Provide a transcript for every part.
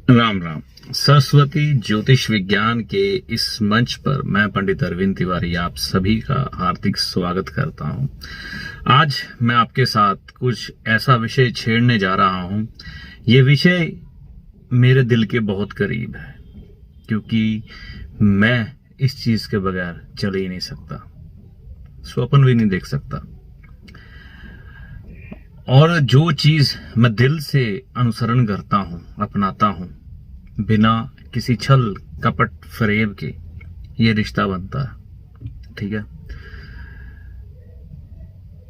राम राम। सरस्वती ज्योतिष विज्ञान के इस मंच पर मैं पंडित अरविंद तिवारी आप सभी का हार्दिक स्वागत करता हूं। आज मैं आपके साथ कुछ ऐसा विषय छेड़ने जा रहा हूं। ये विषय मेरे दिल के बहुत करीब है, क्योंकि मैं इस चीज के बगैर चल ही नहीं सकता, स्वप्न भी नहीं देख सकता। और जो चीज मैं दिल से अनुसरण करता हूं, अपनाता हूं, बिना किसी छल कपट फरेब के ये रिश्ता बनता है, ठीक है।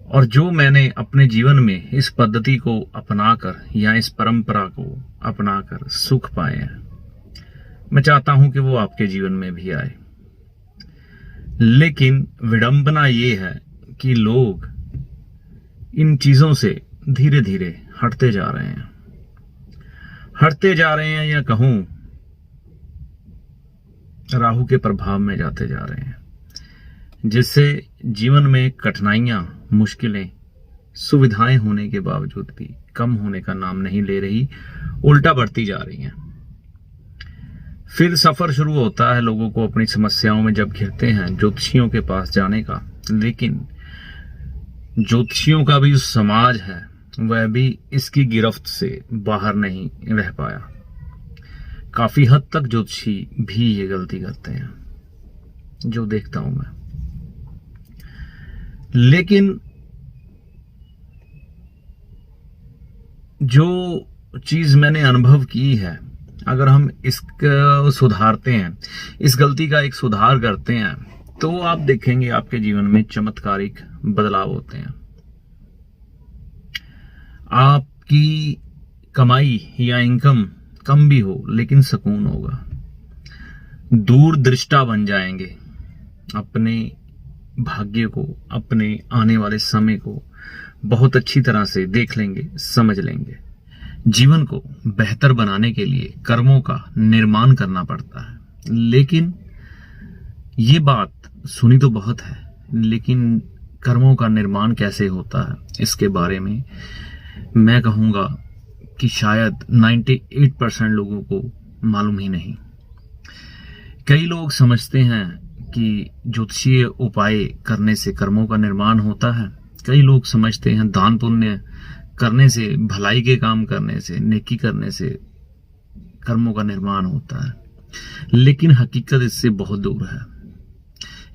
और जो मैंने अपने जीवन में इस पद्धति को अपनाकर या इस परंपरा को अपनाकर सुख पाए हैं, मैं चाहता हूं कि वो आपके जीवन में भी आए। लेकिन विडंबना ये है कि लोग इन चीजों से धीरे धीरे हटते जा रहे हैं या कहूं राहु के प्रभाव में जाते जा रहे हैं, जिससे जीवन में कठिनाइयां, मुश्किलें, सुविधाएं होने के बावजूद भी कम होने का नाम नहीं ले रही, उल्टा बढ़ती जा रही हैं। फिर सफर शुरू होता है लोगों को अपनी समस्याओं में जब घिरते हैं ज्योतिषियों के पास जाने का। लेकिन ज्योतिषियों का भी जो समाज है वह भी इसकी गिरफ्त से बाहर नहीं रह पाया। काफी हद तक ज्योतिषी भी ये गलती करते हैं, जो देखता हूं मैं। लेकिन जो चीज मैंने अनुभव की है, अगर हम इसको सुधारते हैं, इस गलती का एक सुधार करते हैं, तो आप देखेंगे आपके जीवन में चमत्कारिक बदलाव होते हैं। आपकी कमाई या इनकम कम भी हो, लेकिन सुकून होगा। दूरदृष्टा बन जाएंगे, अपने भाग्य को, अपने आने वाले समय को बहुत अच्छी तरह से देख लेंगे, समझ लेंगे। जीवन को बेहतर बनाने के लिए कर्मों का निर्माण करना पड़ता है। लेकिन ये बात सुनी तो बहुत है, लेकिन कर्मों का निर्माण कैसे होता है, इसके बारे में मैं कहूंगा कि शायद 98% लोगों को मालूम ही नहीं। कई लोग समझते हैं कि ज्योतिषीय उपाय करने से कर्मों का निर्माण होता है। कई लोग समझते हैं दान पुण्य करने से, भलाई के काम करने से, नेकी करने से कर्मों का निर्माण होता है। लेकिन हकीकत इससे बहुत दूर है।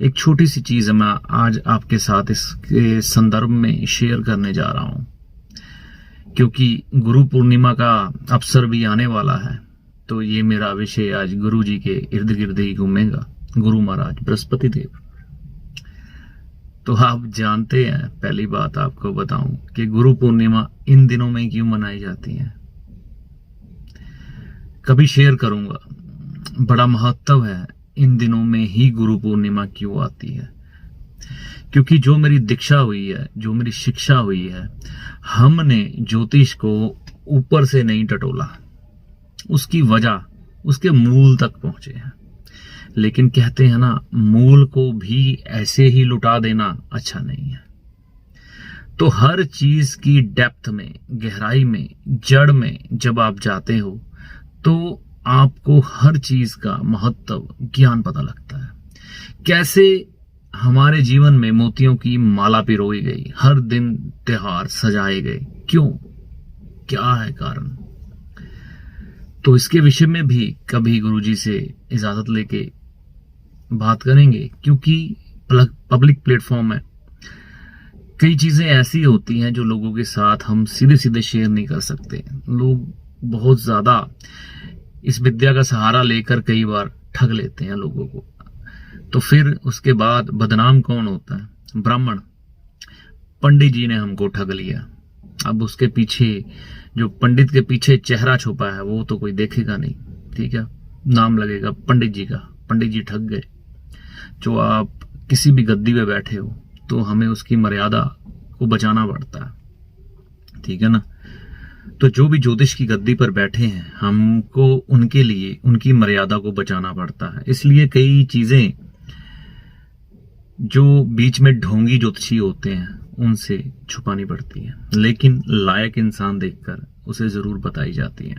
एक छोटी सी चीज मैं आज आपके साथ इसके संदर्भ में शेयर करने जा रहा हूं, क्योंकि गुरु पूर्णिमा का अवसर भी आने वाला है। तो ये मेरा विषय आज गुरु जी के इर्द गिर्द ही घूमेगा। गुरु महाराज बृहस्पति देव। तो आप जानते हैं, पहली बात आपको बताऊं कि गुरु पूर्णिमा इन दिनों में क्यों मनाई जाती है। कभी शेयर करूंगा, बड़ा महत्व है इन दिनों में ही गुरु पूर्णिमा क्यों आती है। क्योंकि जो मेरी दीक्षा हुई है, जो मेरी शिक्षा हुई है, हमने ज्योतिष को ऊपर से नहीं टटोला, उसकी वजह, उसके मूल तक पहुंचे हैं। लेकिन कहते हैं ना, मूल को भी ऐसे ही लुटा देना अच्छा नहीं है। तो हर चीज की डेप्थ में, गहराई में, जड़ में जब आप जाते हो, तो आपको हर चीज का महत्व, ज्ञान पता लगता है। कैसे हमारे जीवन में मोतियों की माला पिरोई गई, हर दिन त्योहार सजाए गए, क्यों, क्या है कारण। तो इसके विषय में भी कभी गुरुजी से इजाजत लेके बात करेंगे, क्योंकि पब्लिक प्लेटफॉर्म है। कई चीजें ऐसी होती हैं जो लोगों के साथ हम सीधे सीधे शेयर नहीं कर सकते। लोग बहुत ज्यादा इस विद्या का सहारा लेकर कई बार ठग लेते हैं लोगों को। तो फिर उसके बाद बदनाम कौन होता है? ब्राह्मण, पंडित जी ने हमको ठग लिया। अब उसके पीछे, जो पंडित के पीछे चेहरा छुपा है, वो तो कोई देखेगा नहीं, ठीक है, नाम लगेगा पंडित जी का। पंडित जी ठग गए। जो आप किसी भी गद्दी पे बैठे हो, तो हमें उसकी मर्यादा को बचाना पड़ता है, ठीक है ना। तो जो भी ज्योतिष की गद्दी पर बैठे हैं, हमको उनके लिए उनकी मर्यादा को बचाना पड़ता है। इसलिए कई चीजें जो बीच में ढोंगी ज्योतिषी होते हैं, उनसे छुपानी पड़ती है, लेकिन लायक इंसान देखकर उसे जरूर बताई जाती है।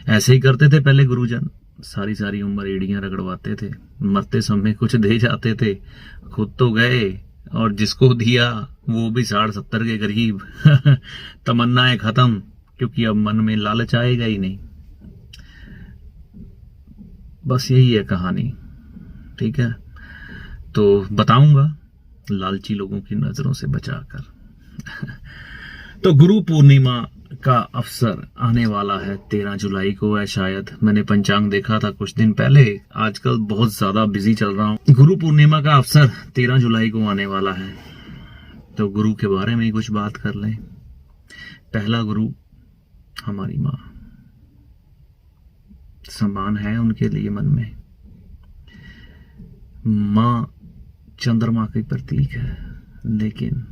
ऐसे ही करते थे पहले गुरुजन, सारी सारी उम्र एड़ियां रगड़वाते थे, मरते समय कुछ दे जाते थे, खुद तो गए और जिसको दिया वो भी 60-70 के करीब। तमन्नाएं खत्म, क्योंकि अब मन में लालच आएगा ही नहीं। बस यही है कहानी, ठीक है। तो बताऊंगा लालची लोगों की नजरों से बचाकर। तो गुरु पूर्णिमा का अवसर आने वाला है, 13 जुलाई को है शायद, मैंने पंचांग देखा था कुछ दिन पहले, आजकल बहुत ज्यादा बिजी चल रहा हूं। गुरु पूर्णिमा का अवसर 13 जुलाई को आने वाला है, तो गुरु के बारे में कुछ बात कर लें। पहला गुरु हमारी माँ, सम्मान है उनके लिए मन में। माँ चंद्रमा की प्रतीक है, लेकिन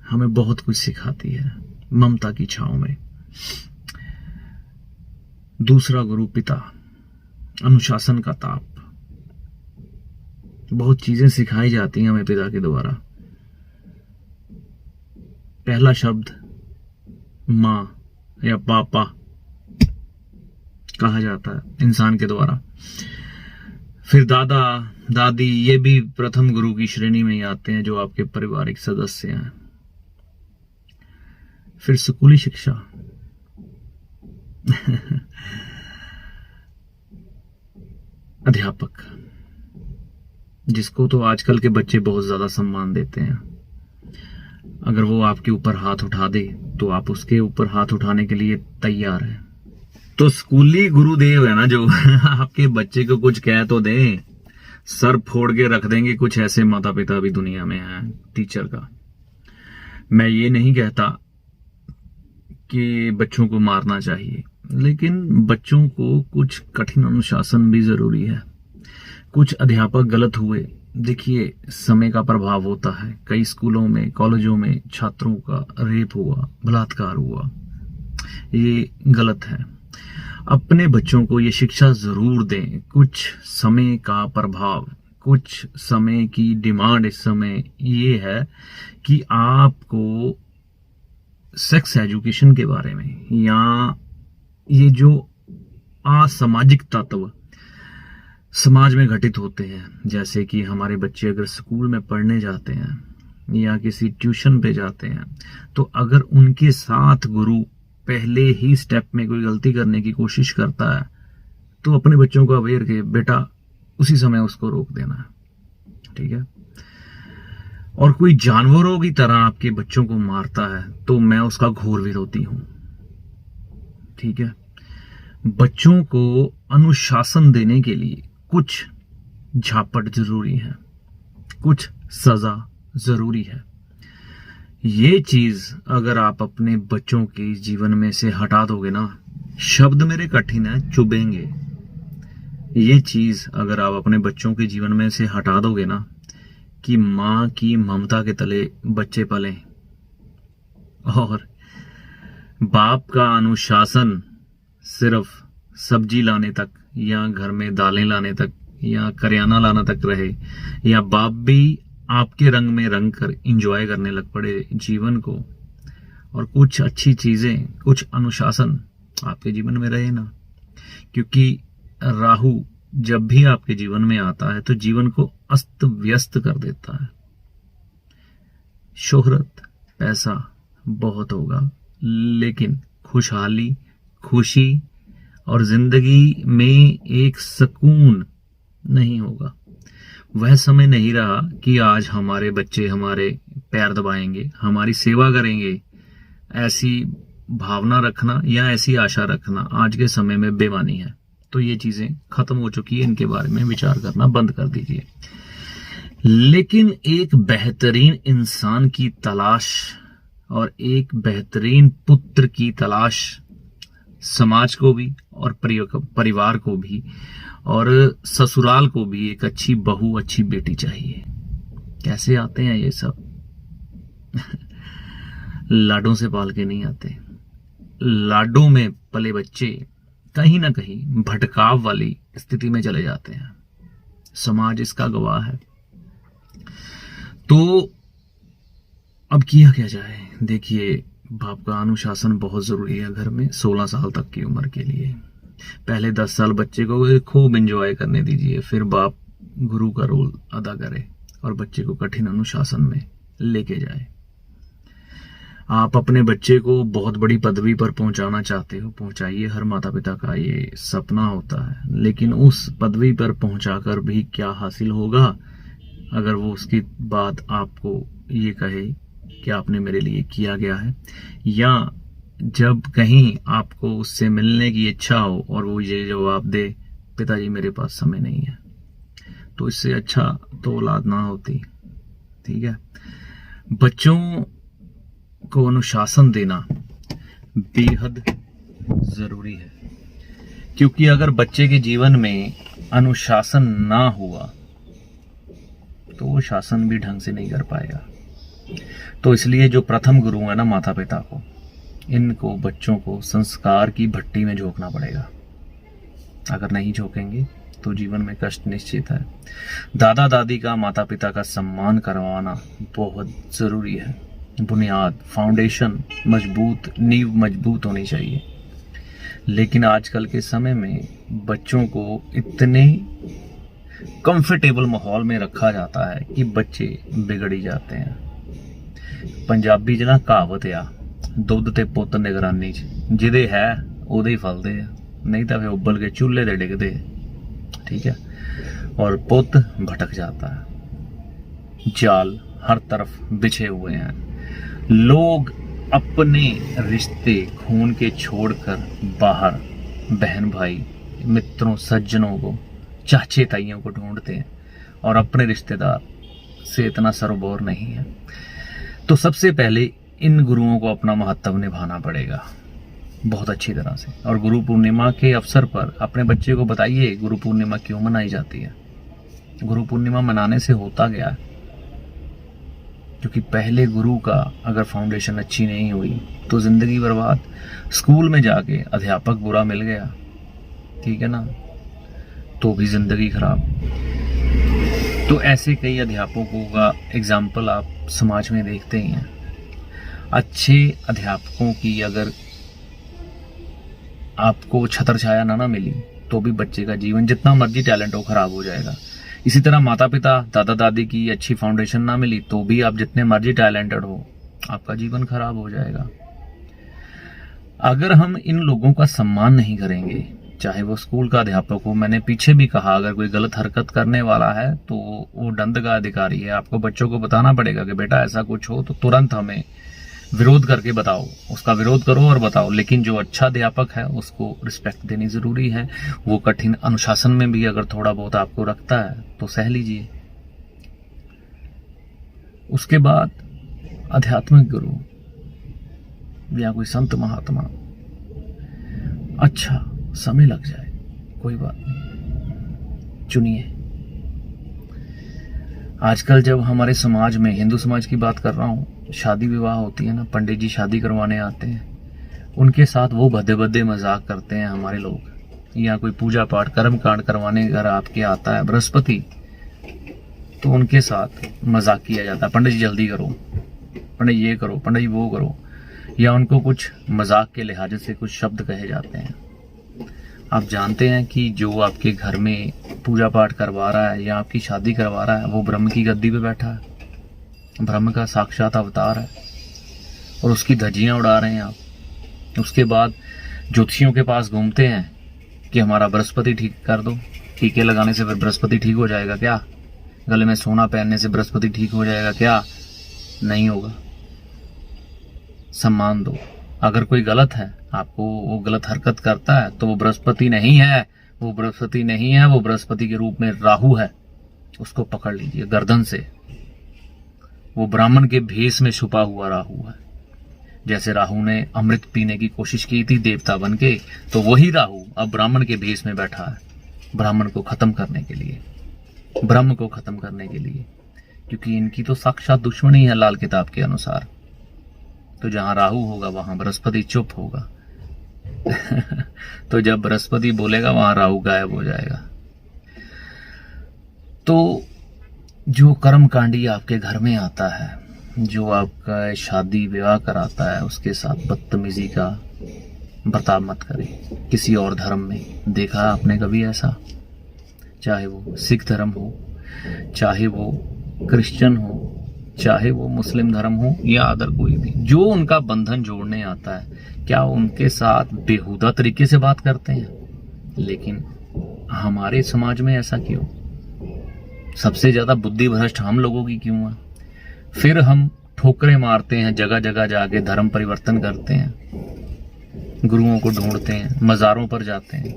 हमें बहुत कुछ सिखाती है ममता की छांव में। दूसरा गुरु पिता, अनुशासन का ताप। बहुत चीजें सिखाई जाती हैं हमें पिता के द्वारा। पहला शब्द मां या पापा कहा जाता है इंसान के द्वारा। फिर दादा दादी, ये भी प्रथम गुरु की श्रेणी में ही आते हैं, जो आपके पारिवारिक सदस्य हैं। फिर स्कूली शिक्षा, अध्यापक, जिसको तो आजकल के बच्चे बहुत ज्यादा सम्मान देते हैं। अगर वो आपके ऊपर हाथ उठा दे तो आप उसके ऊपर हाथ उठाने के लिए तैयार हैं। तो स्कूली गुरुदेव है ना, जो आपके बच्चे को कुछ कह तो दे, सर फोड़ के रख देंगे। कुछ ऐसे माता पिता भी दुनिया में हैं टीचर का। मैं ये नहीं कहता कि बच्चों को मारना चाहिए, लेकिन बच्चों को कुछ कठिन अनुशासन भी जरूरी है। कुछ अध्यापक गलत हुए, देखिए समय का प्रभाव होता है। कई स्कूलों में, कॉलेजों में छात्रों का रेप हुआ, बलात्कार हुआ, ये गलत है। अपने बच्चों को ये शिक्षा जरूर दें। कुछ समय का प्रभाव, कुछ समय की डिमांड इस समय ये है कि आपको सेक्स एजुकेशन के बारे में, या ये जो असामाजिक तत्व समाज में घटित होते हैं, जैसे कि हमारे बच्चे अगर स्कूल में पढ़ने जाते हैं या किसी ट्यूशन पे जाते हैं, तो अगर उनके साथ गुरु पहले ही स्टेप में कोई गलती करने की कोशिश करता है, तो अपने बच्चों को अवेयर के बेटा उसी समय उसको रोक देना है, ठीक है। और कोई जानवरों की तरह आपके बच्चों को मारता है तो मैं उसका घोर विरोधी हूं, ठीक है। बच्चों को अनुशासन देने के लिए कुछ झापट जरूरी है, कुछ सजा जरूरी है। ये चीज अगर आप अपने बच्चों के जीवन में से हटा दोगे ना, शब्द मेरे कठिन है, चुभेंगे। ये चीज अगर आप अपने बच्चों के जीवन में से हटा दोगे ना, कि मां की ममता के तले बच्चे पले और बाप का अनुशासन सिर्फ सब्जी लाने तक या घर में दालें लाने तक या करियाना लाना तक रहे, या बाप भी आपके रंग में रंग कर एंजॉय करने लग पड़े जीवन को, और कुछ अच्छी चीजें, कुछ अनुशासन आपके जीवन में रहे ना। क्योंकि राहु जब भी आपके जीवन में आता है तो जीवन को अस्त व्यस्त कर देता है। शोहरत, पैसा बहुत होगा, लेकिन खुशहाली, खुशी और जिंदगी में एक सुकून नहीं होगा। वह समय नहीं रहा कि आज हमारे बच्चे हमारे पैर दबाएंगे, हमारी सेवा करेंगे। ऐसी भावना रखना या ऐसी आशा रखना आज के समय में बेईमानी है। तो ये चीजें खत्म हो चुकी है, इनके बारे में विचार करना बंद कर दीजिए। लेकिन एक बेहतरीन इंसान की तलाश और एक बेहतरीन पुत्र की तलाश समाज को भी और परिवार को भी और ससुराल को भी एक अच्छी बहू, अच्छी बेटी चाहिए। कैसे आते हैं ये सब? लाडों से पाल के नहीं आते। लाडों में पले बच्चे कहीं ना कहीं भटकाव वाली स्थिति में चले जाते हैं। समाज इसका गवाह है। तो अब किया क्या जाए? देखिए, बाप का अनुशासन बहुत जरूरी है घर में 16 साल तक की उम्र के लिए। पहले 10 साल बच्चे को खूब एंजॉय करने दीजिए, फिर बाप गुरु का रोल अदा करे और बच्चे को कठिन अनुशासन में लेके जाए। आप अपने बच्चे को बहुत बड़ी पदवी पर पहुंचाना चाहते हो, पहुंचाइए, हर माता पिता का ये सपना होता है। लेकिन उस पदवी पर पहुंचाकर भी क्या हासिल होगा अगर वो उसकी बात आपको ये कहे कि आपने मेरे लिए किया गया है, या जब कहीं आपको उससे मिलने की इच्छा हो और वो ये जवाब दे, पिताजी मेरे पास समय नहीं है, तो इससे अच्छा तो औलाद ना होती। ठीक है, बच्चों को अनुशासन देना बेहद जरूरी है, क्योंकि अगर बच्चे के जीवन में अनुशासन ना हुआ तो वो शासन भी ढंग से नहीं कर पाएगा। तो इसलिए जो प्रथम गुरु है ना, माता पिता को, इनको बच्चों को संस्कार की भट्टी में झोंकना पड़ेगा। अगर नहीं झोंकेंगे तो जीवन में कष्ट निश्चित है। दादा दादी का, माता पिता का सम्मान करवाना बहुत जरूरी है। बुनियाद, फाउंडेशन मजबूत, नींव मजबूत होनी चाहिए। लेकिन आजकल के समय में बच्चों को इतने कंफर्टेबल माहौल में रखा जाता है कि बच्चे बिगड़ ही जाते हैं। पंजाबी च ना कहावत आ, दुध ते पुत्त निगरानी च, जिहदे है उहदे ही फलदे आ, नहीं तो फिर उबल के चूल्हे ते डिगदे। ठीक है, और पुत्त भटक जाता है। जाल हर तरफ बिछे हुए हैं। लोग अपने रिश्ते खून के छोड़कर बाहर बहन भाई, मित्रों, सज्जनों को, चाचे ताइयों को ढूंढते हैं और अपने रिश्तेदार से इतना सरोबोर नहीं है। तो सबसे पहले इन गुरुओं को अपना महत्व निभाना पड़ेगा बहुत अच्छी तरह से। और गुरु पूर्णिमा के अवसर पर अपने बच्चे को बताइए गुरु पूर्णिमा क्यों मनाई जाती है। गुरु पूर्णिमा मनाने से होता गया है, क्योंकि पहले गुरु का अगर फाउंडेशन अच्छी नहीं हुई तो जिंदगी बर्बाद। स्कूल में जाके अध्यापक बुरा मिल गया, ठीक है ना, तो भी जिंदगी खराब। तो ऐसे कई अध्यापकों का एग्जाम्पल आप समाज में देखते ही हैं। अच्छे अध्यापकों की अगर आपको छत्र छाया ना मिली तो भी बच्चे का जीवन, जितना मर्जी टैलेंट हो, खराब हो जाएगा। इसी तरह माता पिता, दादा दादी की अच्छी फाउंडेशन ना मिली तो भी आप जितने मर्जी टैलेंटेड हो, आपका जीवन खराब हो जाएगा। अगर हम इन लोगों का सम्मान नहीं करेंगे, चाहे वो स्कूल का अध्यापक हो, मैंने पीछे भी कहा, अगर कोई गलत हरकत करने वाला है तो वो दंड का अधिकारी है। आपको बच्चों को बताना पड़ेगा कि बेटा ऐसा कुछ हो तो तुरंत हमें विरोध करके बताओ, उसका विरोध करो और बताओ। लेकिन जो अच्छा अध्यापक है उसको रिस्पेक्ट देनी जरूरी है। वो कठिन अनुशासन में भी अगर थोड़ा बहुत आपको रखता है तो सह लीजिए। उसके बाद आध्यात्मिक गुरु या कोई संत महात्मा, अच्छा समय लग जाए कोई बात नहीं, चुनिए। आजकल जब हमारे समाज में, हिंदू समाज की बात कर रहा हूं, शादी विवाह होती है ना, पंडित जी शादी करवाने आते हैं, उनके साथ वो भद्दे भद्दे मजाक करते हैं हमारे लोग। या कोई पूजा पाठ कर्म कांड करवाने घर आपके आता है बृहस्पति, तो उनके साथ मजाक किया जाता है, पंडित जी जल्दी करो, पंडित ये करो, पंडित जी वो करो, या उनको कुछ मजाक के लिहाज से कुछ शब्द कहे जाते हैं। आप जानते हैं कि जो आपके घर में पूजा पाठ करवा रहा है या आपकी शादी करवा रहा है, वो ब्रह्म की गद्दी पे बैठा है, ब्रह्म का साक्षात अवतार है, और उसकी धज्जियां उड़ा रहे हैं आप। उसके बाद ज्योतिषियों के पास घूमते हैं कि हमारा बृहस्पति ठीक कर दो। टीके लगाने से फिर बृहस्पति ठीक हो जाएगा क्या? गले में सोना पहनने से बृहस्पति ठीक हो जाएगा क्या? नहीं होगा। सम्मान दो। अगर कोई गलत है, आपको वो गलत हरकत करता है, तो वो बृहस्पति नहीं है, वो बृहस्पति नहीं है, वो बृहस्पति के रूप में राहु है। उसको पकड़ लीजिए गर्दन से। वो ब्राह्मण के भेष में छुपा हुआ राहु है। जैसे राहु ने अमृत पीने की कोशिश की थी देवता बन के, तो वही राहु अब ब्राह्मण के भेष में बैठा है, ब्राह्मण को खत्म करने के लिए, ब्रह्म को खत्म करने के लिए। क्योंकि इनकी तो साक्षात दुश्मनी है लाल किताब के अनुसार। तो जहां राहु होगा वहां बृहस्पति चुप होगा। तो जब बृहस्पति बोलेगा वहां राहु गायब हो जाएगा। तो जो कर्मकांडी आपके घर में आता है, जो आपका शादी विवाह कराता है, उसके साथ बदतमीजी का बर्ताव मत करें किसी और धर्म में। देखा आपने कभी ऐसा? चाहे वो सिख धर्म हो, चाहे वो क्रिश्चियन हो, चाहे वो मुस्लिम धर्म हो या अदर कोई भी, जो उनका बंधन जोड़ने आता है, क्या उनके साथ बेहुदा तरीके से बात करते हैं? लेकिन हमारे समाज में ऐसा क्यों? सबसे ज्यादा बुद्धि भ्रष्ट हम लोगों की क्यों है? फिर हम ठोकरें मारते हैं, जगह जगह जाके धर्म परिवर्तन करते हैं, गुरुओं को ढूंढते हैं, मजारों पर जाते हैं।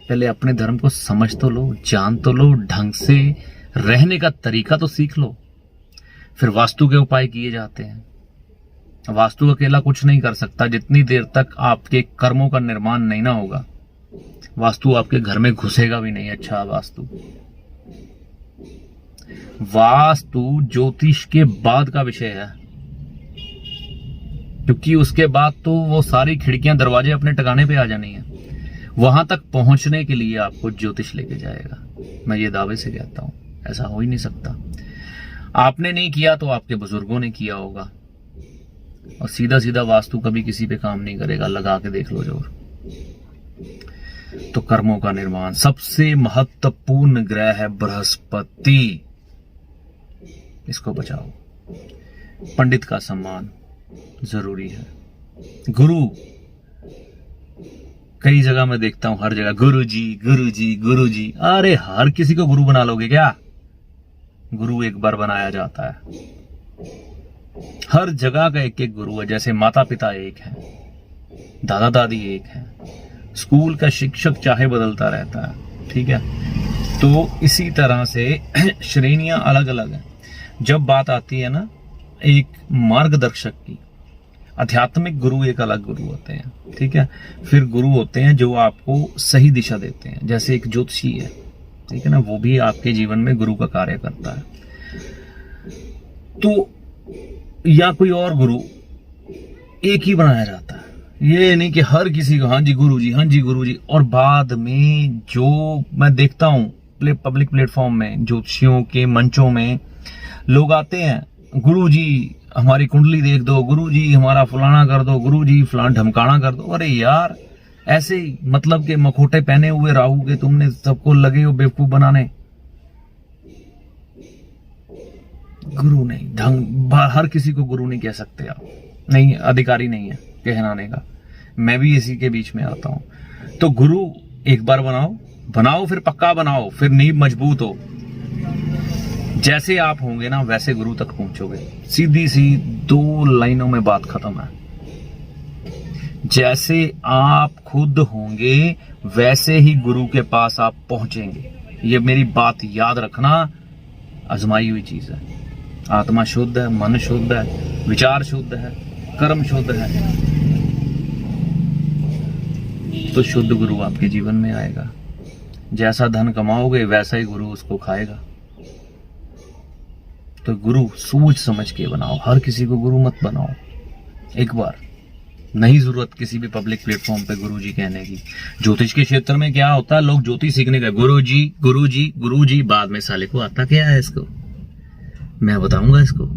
पहले अपने धर्म को समझ तो लो, जान तो लो, ढंग से रहने का तरीका तो सीख लो। फिर वास्तु के उपाय किए जाते हैं। वास्तु अकेला कुछ नहीं कर सकता। जितनी देर तक आपके कर्मों का निर्माण नहीं ना होगा, वास्तु आपके घर में घुसेगा भी नहीं। अच्छा, वास्तु ज्योतिष के बाद का विषय है, क्योंकि उसके बाद तो वो सारी खिड़कियां दरवाजे अपने ठिकाने पे आ जानी है। वहां तक पहुंचने के लिए आपको ज्योतिष लेके जाएगा। मैं ये दावे से कहता हूं, ऐसा हो ही नहीं सकता। आपने नहीं किया तो आपके बुजुर्गों ने किया होगा। और सीधा सीधा वास्तु कभी किसी पे काम नहीं करेगा, लगा के देख लो जोर। तो कर्मों का निर्माण, सबसे महत्वपूर्ण ग्रह है बृहस्पति, इसको बचाओ। पंडित का सम्मान जरूरी है। गुरु, कई जगह मैं देखता हूं, हर जगह गुरु जी गुरु जी गुरु जी। अरे हर किसी को गुरु बना लोगे क्या? गुरु एक बार बनाया जाता है। हर जगह का एक एक गुरु है। जैसे माता पिता एक है, दादा दादी एक है, स्कूल का शिक्षक चाहे बदलता रहता है, ठीक है। तो इसी तरह से श्रेणियां अलग अलग हैं। जब बात आती है ना एक मार्गदर्शक की, आध्यात्मिक गुरु एक अलग गुरु होते हैं, ठीक है। फिर गुरु होते हैं जो आपको सही दिशा देते हैं, जैसे एक ज्योतिषी है, ठीक है ना, वो भी आपके जीवन में गुरु का कार्य करता है। तो या कोई और गुरु, एक ही बनाया जाता है। ये नहीं कि हर किसी को हाँ जी गुरु जी, हाँ जी गुरु जी। और बाद में जो मैं देखता हूं पब्लिक प्लेटफॉर्म में, ज्योतिषियों के मंचों में लोग आते हैं, गुरु जी हमारी कुंडली देख दो, गुरु जी हमारा फलाना कर दो, गुरु जी फलाना ढमकाना कर दो। अरे यार, ऐसे ही मतलब के मखोटे पहने हुए राहु के तुमने सबको लगे हो बेवकूफ बनाने। गुरु नहीं, ढंग हर किसी को गुरु नहीं कह सकते आप, नहीं, अधिकारी नहीं है कहलाने का। मैं भी इसी के बीच में आता हूं। तो गुरु एक बार बनाओ, फिर पक्का बनाओ, फिर नींव मजबूत हो। जैसे आप होंगे ना वैसे गुरु तक पहुंचोगे। सीधी सी 2 लाइनों में बात खत्म है। जैसे आप खुद होंगे वैसे ही गुरु के पास आप पहुंचेंगे। ये मेरी बात याद रखना, आजमाई हुई चीज है। आत्मा शुद्ध है, मन शुद्ध है, विचार शुद्ध है, कर्म शुद्ध है, तो शुद्ध गुरु आपके जीवन में आएगा। जैसा धन कमाओगे वैसा ही गुरु उसको खाएगा। तो गुरु सोच समझ के बनाओ, हर किसी को गुरु मत बनाओ। एक बार, नहीं जरूरत किसी भी पब्लिक प्लेटफॉर्म पे गुरु जी कहने की। ज्योतिष के क्षेत्र में क्या होता है, लोग ज्योतिष सीखने गए, गुरु जी गुरु जी गुरु जी, बाद में साले को आता क्या है इसको, मैं बताऊंगा इसको,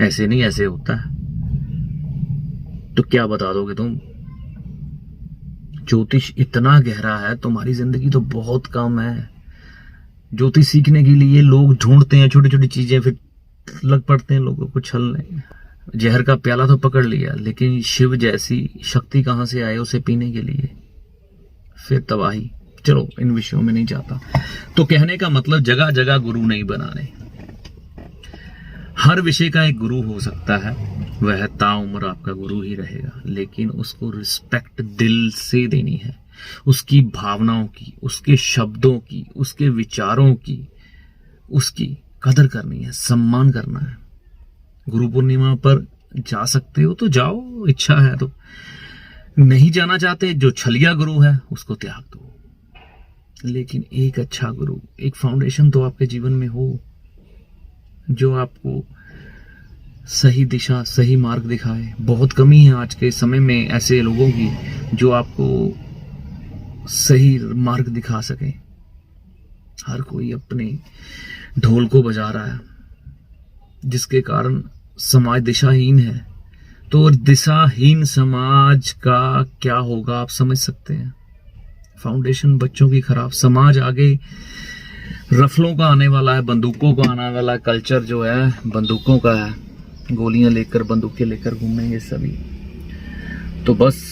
ऐसे नहीं ऐसे होता है। तो क्या बता दोगे तुम? ज्योतिष इतना गहरा है, तुम्हारी जिंदगी तो बहुत कम है। ज्योतिष सीखने के लिए लोग ढूंढते हैं छोटी छोटी चीजें, फिर लग पड़ते हैं लोगों को छलने। जहर का प्याला तो पकड़ लिया, लेकिन शिव जैसी शक्ति कहां से आए उसे पीने के लिए? फिर तबाही। चलो इन विषयों में नहीं जाता। तो कहने का मतलब, जगह जगह गुरु नहीं बनाने। हर विषय का एक गुरु हो सकता है, वह ताउम्र आपका गुरु ही रहेगा, लेकिन उसको रिस्पेक्ट दिल से देनी है, उसकी भावनाओं की, उसके शब्दों की, उसके विचारों की, उसकी कदर करनी है, सम्मान करना है। गुरु पूर्णिमा पर जा सकते हो तो जाओ, इच्छा है तो। नहीं जाना चाहते, जो छलिया गुरु है उसको त्याग दो। लेकिन एक अच्छा गुरु, एक फाउंडेशन तो आपके जीवन में हो, जो आपको सही दिशा, सही मार्ग दिखाए। बहुत कमी है आज के समय में ऐसे लोगों की जो आपको सही मार्ग दिखा सके। हर कोई अपने ढोल को बजा रहा है, जिसके कारण समाज दिशाहीन है। तो दिशाहीन समाज का क्या होगा आप समझ सकते हैं। फाउंडेशन बच्चों की खराब, समाज आगे रफलों का आने वाला है, बंदूकों का आने वाला है। कल्चर जो है बंदूकों का है, गोलियां लेकर बंदूकें लेकर घूमेंगे सभी। तो बस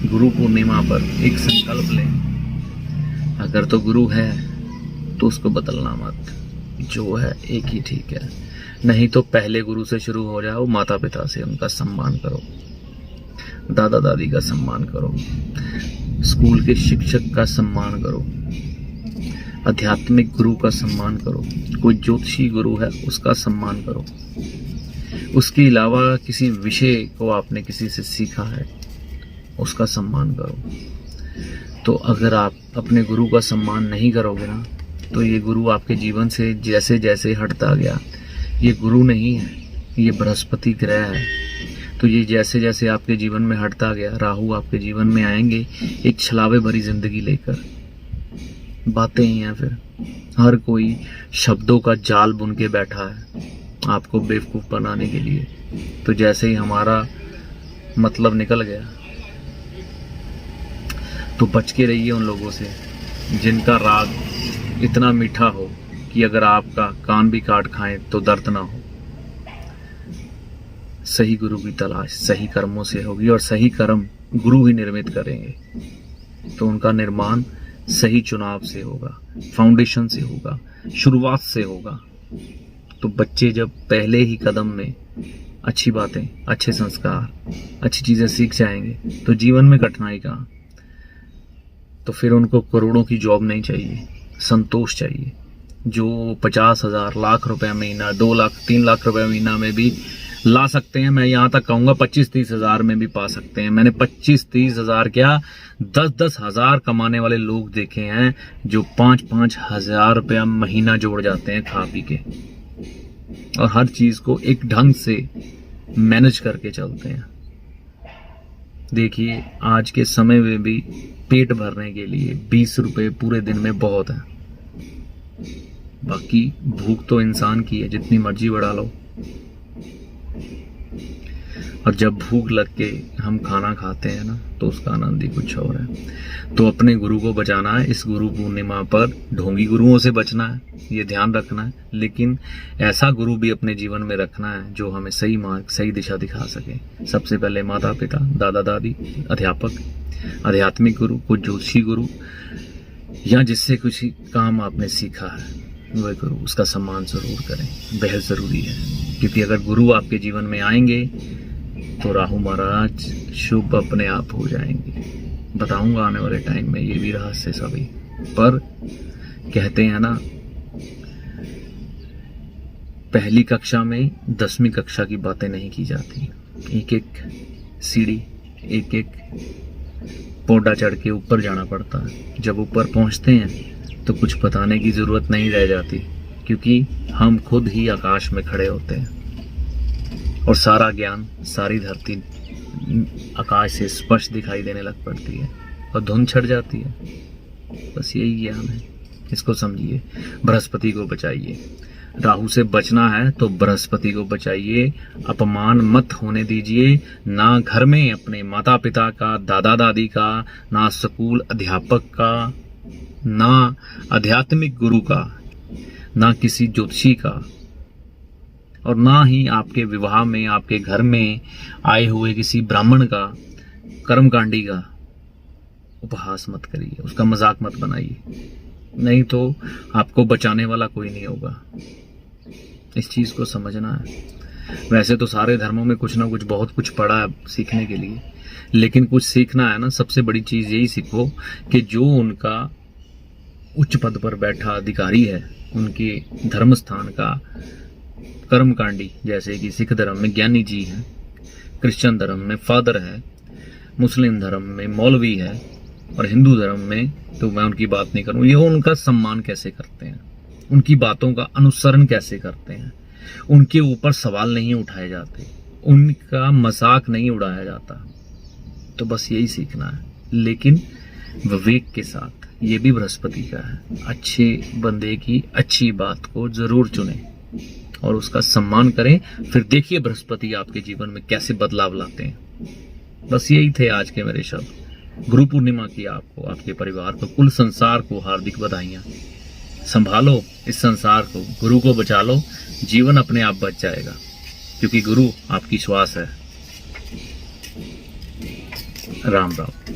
गुरु पूर्णिमा पर एक संकल्प लें, अगर तो गुरु है तो उसको बदलना मत, जो है एक ही ठीक है। नहीं तो पहले गुरु से शुरू हो जाओ, माता पिता से, उनका सम्मान करो, दादा दादी का सम्मान करो, स्कूल के शिक्षक का सम्मान करो, आध्यात्मिक गुरु का सम्मान करो, कोई ज्योतिषी गुरु है उसका सम्मान करो। उसके अलावा किसी विषय को आपने किसी से सीखा है उसका सम्मान करो। तो अगर आप अपने गुरु का सम्मान नहीं करोगे ना, तो ये गुरु आपके जीवन से जैसे जैसे हटता गया, ये गुरु नहीं है, ये बृहस्पति ग्रह है। तो ये जैसे जैसे आपके जीवन में हटता गया, राहु आपके जीवन में आएंगे एक छलावे भरी जिंदगी लेकर। बातें ही हैं, फिर हर कोई शब्दों का जाल बुन के बैठा है आपको बेवकूफ बनाने के लिए। तो जैसे ही हमारा मतलब निकल गया, तो बच के रहिए उन लोगों से जिनका राग इतना मीठा हो कि अगर आपका कान भी काट खाएं तो दर्द ना हो। सही गुरु की तलाश सही कर्मों से होगी, और सही कर्म गुरु ही निर्मित करेंगे। तो उनका निर्माण सही चुनाव से होगा, फाउंडेशन से होगा, शुरुआत से होगा। तो बच्चे जब पहले ही कदम में अच्छी बातें, अच्छे संस्कार, अच्छी चीजें सीख जाएंगे, तो जीवन में कठिनाई कहाँ। तो फिर उनको करोड़ों की जॉब नहीं चाहिए, संतोष चाहिए। जो 50,000 लाख रुपए महीना, 2 लाख 3 लाख रुपए महीना में भी ला सकते हैं, मैं यहाँ तक कहूँगा 25-30 हज़ार में भी पा सकते हैं। मैंने 25-30 हज़ार क्या 10-10 हज़ार कमाने वाले लोग देखे हैं जो 5-5 हज़ार रुपया महीना जोड़ जाते हैं खा पी के, और हर चीज को एक ढंग से मैनेज करके चलते हैं। देखिए आज के समय में भी पेट भरने के लिए 20 रुपए पूरे दिन में बहुत है। बाकी भूख तो इंसान की है, जितनी मर्जी बढ़ा लो। और जब भूख लग के हम खाना खाते हैं ना, तो उसका आनंद ही कुछ और है। तो अपने गुरु को बचाना है। इस गुरु पूर्णिमा पर ढोंगी गुरुओं से बचना है, ये ध्यान रखना है। लेकिन ऐसा गुरु भी अपने जीवन में रखना है जो हमें सही मार्ग, सही दिशा दिखा सके। सबसे पहले माता पिता, दादा दादी, अध्यापक, आध्यात्मिक गुरु, कुछ ज्योतिषी गुरु, या जिससे कुछ काम आपने सीखा है वह गुरु, उसका सम्मान जरूर करें, बेहद जरूरी है। क्योंकि अगर गुरु आपके जीवन में आएंगे तो राहु महाराज शुभ अपने आप हो जाएंगे। बताऊंगा आने वाले टाइम में, ये भी रहस्य सभी। पर कहते हैं ना, पहली कक्षा में 10वीं कक्षा की बातें नहीं की जाती। एक एक सीढ़ी, एक एक पौधा चढ़ के ऊपर जाना पड़ता है। जब ऊपर पहुंचते हैं तो कुछ बताने की जरूरत नहीं रह जाती, क्योंकि हम खुद ही आकाश में खड़े होते हैं और सारा ज्ञान, सारी धरती आकाश से स्पष्ट दिखाई देने लग पड़ती है और धुंध छट जाती है। बस यही ज्ञान है, इसको समझिए। बृहस्पति को बचाइए। राहु से बचना है तो बृहस्पति को बचाइए। अपमान मत होने दीजिए, ना घर में अपने माता पिता का, दादा दादी का, ना स्कूल अध्यापक का, ना आध्यात्मिक गुरु का, ना किसी ज्योतिषी का, और ना ही आपके विवाह में, आपके घर में आए हुए किसी ब्राह्मण का, कर्मकांडी का उपहास मत करिए, उसका मजाक मत बनाइए। नहीं तो आपको बचाने वाला कोई नहीं होगा। इस चीज को समझना है। वैसे तो सारे धर्मों में कुछ ना कुछ, बहुत कुछ पड़ा है सीखने के लिए, लेकिन कुछ सीखना है ना, सबसे बड़ी चीज यही सीखो कि जो उनका उच्च पद पर बैठा अधिकारी है, उनके धर्म स्थान का कर्मकांडी, जैसे कि सिख धर्म में ज्ञानी जी हैं, क्रिश्चियन धर्म में फादर है, मुस्लिम धर्म में मौलवी है, और हिंदू धर्म में तो मैं उनकी बात नहीं करूं, ये उनका सम्मान कैसे करते हैं, उनकी बातों का अनुसरण कैसे करते हैं, उनके ऊपर सवाल नहीं उठाए जाते, उनका मजाक नहीं उड़ाया जाता। तो बस यही सीखना है, लेकिन विवेक के साथ। ये भी बृहस्पति का है। अच्छे बंदे की अच्छी बात को जरूर चुने। और उसका सम्मान करें। फिर देखिए बृहस्पति आपके जीवन में कैसे बदलाव लाते हैं। बस यही थे आज के मेरे शब्द। गुरु पूर्णिमा की आपको, आपके परिवार को, कुल संसार को हार्दिक बधाइयां। संभालो इस संसार को, गुरु को बचा लो, जीवन अपने आप बच जाएगा, क्योंकि गुरु आपकी श्वास है। राम राम।